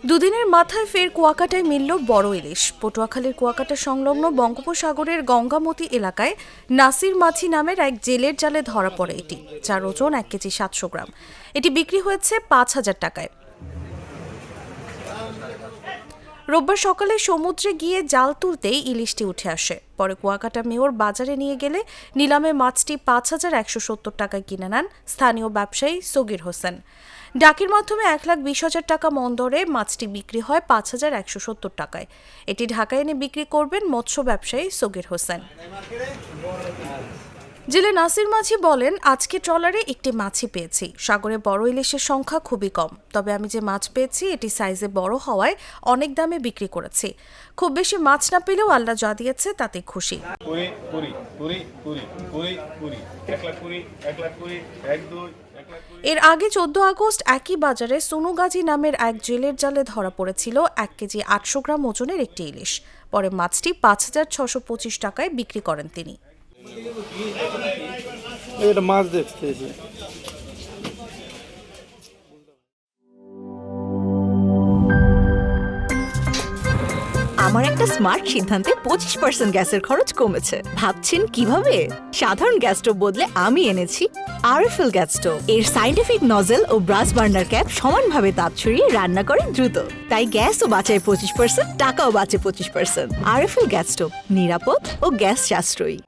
দুদিনের মাথায় ফের কুয়াকাটায় মিলল বড় ইলিশ। পটুয়াখালীর কুয়াকাটা সংলগ্ন বঙ্গোপসাগরের গঙ্গামতি এলাকায় নাসির মাছি নামের এক জেলের জালে ধরা পড়ে এটি, যার ওজন 1 কেজি 700 গ্রাম। এটি বিক্রি হয়েছে 5,000 টাকায়। রোববার সকালে সমুদ্রে গিয়ে জাল তুলতেই ইলিশটি উঠে আসে। পরে কুয়াকাটা মেয়র বাজারে নিয়ে গেলে নিলামে মাছটি 5,170 টাকায় কিনে নেন স্থানীয় ব্যবসায়ী সগির হোসেন। ডাকের মাধ্যমে 1,20,000 টাকা মন দরে মাছটি বিক্রি হয় 5,170 টাকায়। এটি ঢাকায় এনে বিক্রি করবেন মৎস্য ব্যবসায়ী সগির হোসেন। জেলে নাসির মাঝি বলেন, আজকে ট্রলারে একটি মাছই পেয়েছি। সাগরে বড় ইলিশের সংখ্যা খুবই কম, তবে আমি যে মাছ পেয়েছি এটি সাইজে বড় হওয়ায় অনেক দামে বিক্রি করেছি। খুব বেশি মাছ না পেলেও আল্লাহ যা দিয়েছে তাতে খুশি। এর আগে 14 আগস্ট একই বাজারে সোনুগাজী নামের এক জেলের জালে ধরা পড়েছিল 1 কেজি 800 গ্রাম ওজনের একটি ইলিশ। পরে মাছটি 5,625 টাকায় বিক্রি করেন তিনি। এটা মাছ দেখতে আমার একটা স্মার্ট সিদ্ধান্তে 25% গ্যাসের খরচ কমেছে। ভাবছেন কিভাবে? সাধারণ গ্যাস স্টোভ বদলে আমি এনেছি আরএফএল গ্যাস স্টোভ। এর সাইন্টিফিক নজল ও ব্রাস বার্নার ক্যাপ সমানভাবে তাপ ছড়িয়ে রান্না করে দ্রুত, তাই গ্যাসও বাঁচায় 25%, টাকাও বাঁচে 25%। আরএফএল গ্যাস স্টোভ নিরাপদ ও গ্যাস সাশ্রয়ী।